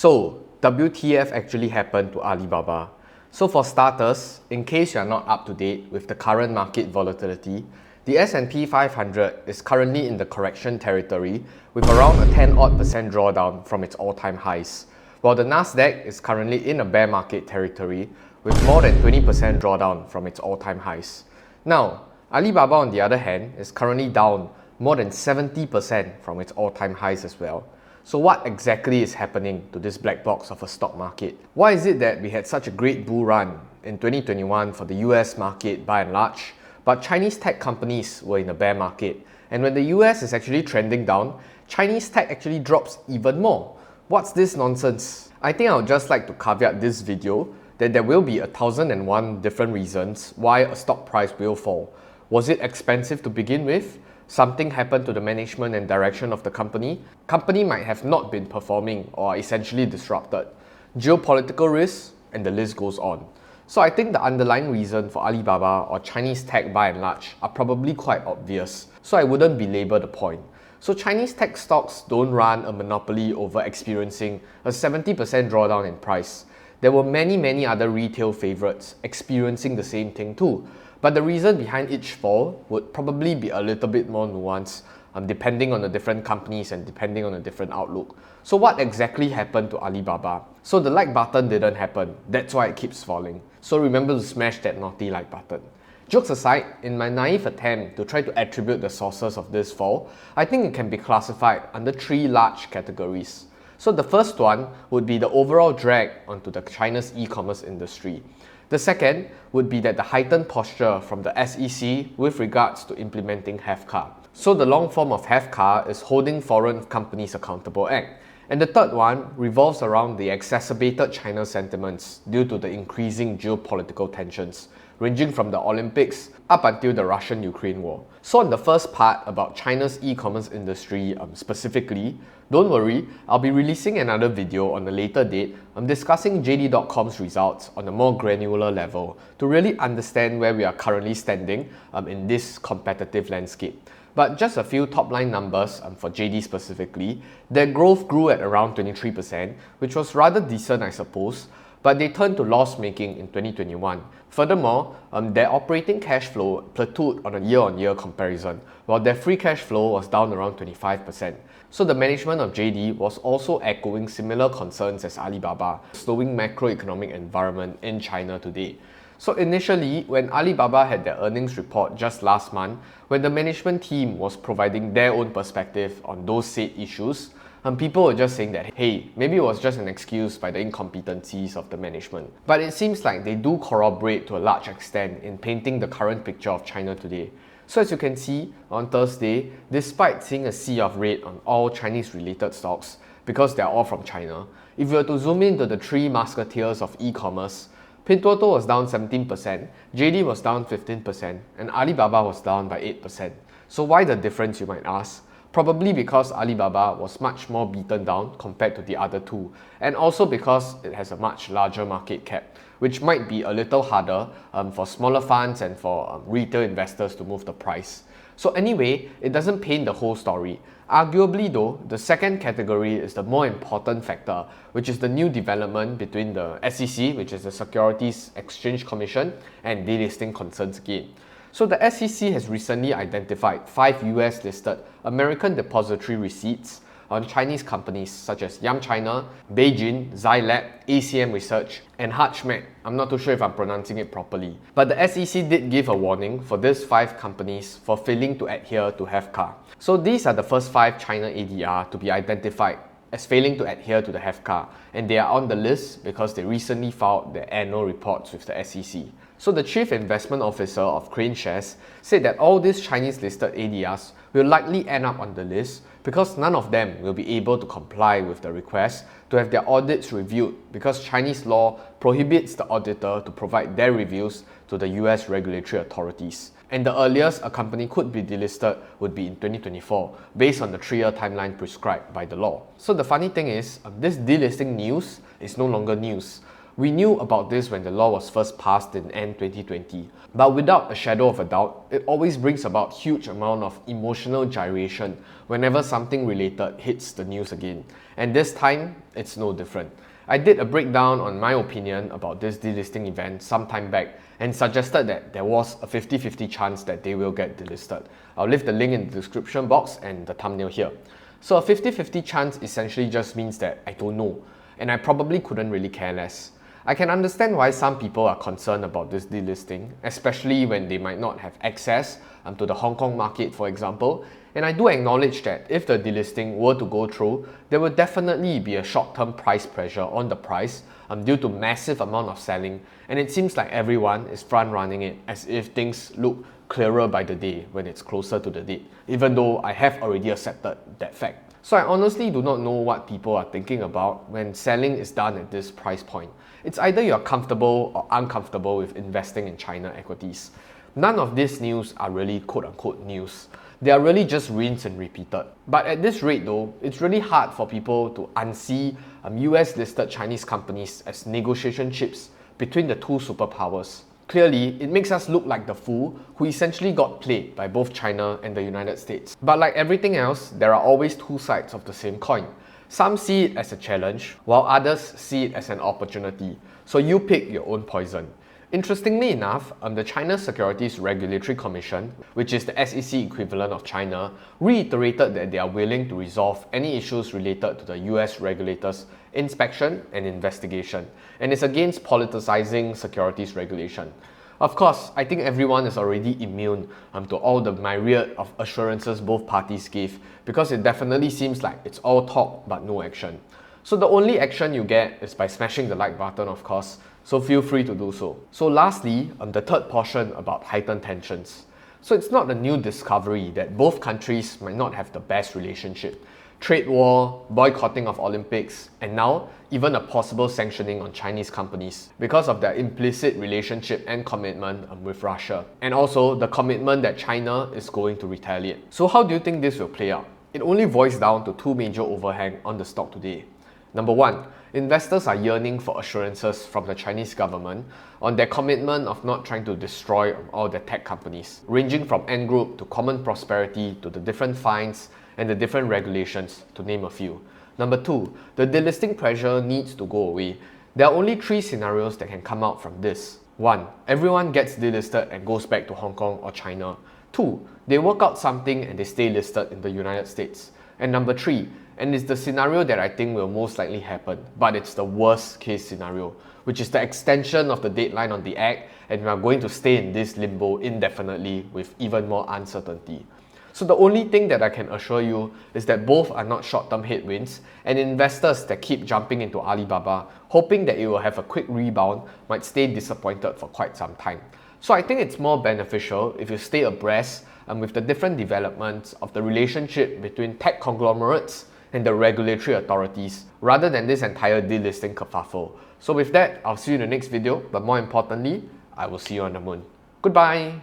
So, WTF actually happened to Alibaba. So for starters, in case you are not up to date with the current market volatility, the S&P 500 is currently in the correction territory with around a 10% drawdown from its all-time highs, while the Nasdaq is currently in a bear market territory with more than 20% drawdown from its all-time highs. Now, Alibaba on the other hand is currently down more than 70% from its all-time highs as well. So what exactly is happening to this black box of a stock market? Why is it that we had such a great bull run in 2021 for the US market by and large, but Chinese tech companies were in a bear market? And when the US is actually trending down, Chinese tech actually drops even more. What's this nonsense? I think I would just like to caveat this video that there will be 1,001 different reasons why a stock price will fall. Was it expensive to begin with? Something happened to the management and direction of the company. Company might have not been performing or essentially disrupted. Geopolitical risks, and the list goes on. So I think the underlying reason for Alibaba or Chinese tech by and large are probably quite obvious. So I wouldn't belabor the point. So Chinese tech stocks don't run a monopoly over experiencing a 70% drawdown in price. There were many other retail favorites experiencing the same thing too. But the reason behind each fall would probably be a little bit more nuanced depending on the different companies and depending on a different outlook. So what exactly happened to Alibaba? So the like button didn't happen, that's why it keeps falling. So remember to smash that naughty like button. Jokes aside, in my naive attempt to try to attribute the sources of this fall, I think it can be classified under three large categories. So the first one would be the overall drag onto the China's e-commerce industry. The second would be that the heightened posture from the SEC with regards to implementing HEFCA. So the long form of HEFCA is Holding Foreign Companies Accountable Act. And the third one revolves around the exacerbated China sentiments due to the increasing geopolitical tensions, ranging from the Olympics up until the Russian-Ukraine war. So on the first part about China's e-commerce industry specifically, don't worry, I'll be releasing another video on a later date discussing JD.com's results on a more granular level to really understand where we are currently standing in this competitive landscape. But just a few top-line numbers for JD specifically, their growth grew at around 23%, which was rather decent I suppose, but they turned to loss-making in 2021. Furthermore, their operating cash flow plateaued on a year-on-year comparison, while their free cash flow was down around 25%. So the management of JD was also echoing similar concerns as Alibaba, slowing macroeconomic environment in China today. So initially, when Alibaba had their earnings report just last month, when the management team was providing their own perspective on those said issues, people were just saying that, hey, maybe it was just an excuse by the incompetencies of the management. But it seems like they do corroborate to a large extent in painting the current picture of China today. So as you can see, on Thursday, despite seeing a sea of red on all Chinese-related stocks, because they are all from China, if you were to zoom into the three musketeers of e-commerce, Pinduoduo was down 17%, JD was down 15%, and Alibaba was down by 8%. So why the difference, you might ask? Probably because Alibaba was much more beaten down compared to the other two, and also because it has a much larger market cap, which might be a little harder for smaller funds and for retail investors to move the price. So anyway, it doesn't paint the whole story. Arguably though, the second category is the more important factor, which is the new development between the SEC, which is the Securities Exchange Commission, and delisting concerns again. So the SEC has recently identified 5 US-listed American depository receipts on Chinese companies such as Yum China, Beijing, Zilab, ACM Research, and HUTCHMED. I'm not too sure if I'm pronouncing it properly. But the SEC did give a warning for these 5 companies for failing to adhere to HEFCA. So these are the first 5 China ADR to be identified as failing to adhere to the HEFCA, and they are on the list because they recently filed their annual reports with the SEC. So the Chief Investment Officer of Crane Shares said that all these Chinese listed ADRs will likely end up on the list because none of them will be able to comply with the request to have their audits reviewed because Chinese law prohibits the auditor to provide their reviews to the US regulatory authorities. And the earliest a company could be delisted would be in 2024, based on the 3-year timeline prescribed by the law. So the funny thing is, this delisting news is no longer news. We knew about this when the law was first passed in end 2020, but without a shadow of a doubt, it always brings about huge amount of emotional gyration whenever something related hits the news again. And this time, it's no different. I did a breakdown on my opinion about this delisting event some time back and suggested that there was a 50-50 chance that they will get delisted. I'll leave the link in the description box and the thumbnail here. So a 50-50 chance essentially just means that I don't know, and I probably couldn't really care less. I can understand why some people are concerned about this delisting, especially when they might not have access to the Hong Kong market, for example. And I do acknowledge that if the delisting were to go through, there will definitely be a short-term price pressure on the price due to massive amount of selling, and it seems like everyone is front-running it as if things look clearer by the day when it's closer to the date, even though I have already accepted that fact. So I honestly do not know what people are thinking about when selling is done at this price point. It's either you're comfortable or uncomfortable with investing in China equities. None of these news are really quote-unquote news. They are really just rinsed and repeated. But at this rate though, it's really hard for people to unsee US-listed Chinese companies as negotiation chips between the two superpowers. Clearly, it makes us look like the fool who essentially got played by both China and the United States. But like everything else, there are always two sides of the same coin. Some see it as a challenge, while others see it as an opportunity. So you pick your own poison. Interestingly enough, the China Securities Regulatory Commission, which is the SEC equivalent of China, reiterated that they are willing to resolve any issues related to the US regulators' inspection and investigation, and is against politicizing securities regulation. Of course, I think everyone is already immune to all the myriad of assurances both parties gave, because it definitely seems like it's all talk but no action. So the only action you get is by smashing the like button, of course, so feel free to do so. So lastly, the third portion about heightened tensions. So it's not a new discovery that both countries might not have the best relationship. Trade war, boycotting of Olympics, and now even a possible sanctioning on Chinese companies because of their implicit relationship and commitment with Russia. And also the commitment that China is going to retaliate. So how do you think this will play out? It only boils down to two major overhang on the stock today. Number one, investors are yearning for assurances from the Chinese government on their commitment of not trying to destroy all the tech companies, ranging from Ant Group to Common Prosperity to the different fines and the different regulations, to name a few. Number two, the delisting pressure needs to go away. There are only three scenarios that can come out from this. 1. Everyone gets delisted and goes back to Hong Kong or China. 2. They work out something and they stay listed in the United States. And number 3, and it's the scenario that I think will most likely happen, but it's the worst case scenario, which is the extension of the deadline on the act, and we are going to stay in this limbo indefinitely with even more uncertainty. So the only thing that I can assure you is that both are not short-term headwinds, and investors that keep jumping into Alibaba, hoping that it will have a quick rebound, might stay disappointed for quite some time. So I think it's more beneficial if you stay abreast with the different developments of the relationship between tech conglomerates and the regulatory authorities, rather than this entire delisting kerfuffle. So with that, I'll see you in the next video, but more importantly, I will see you on the moon. Goodbye!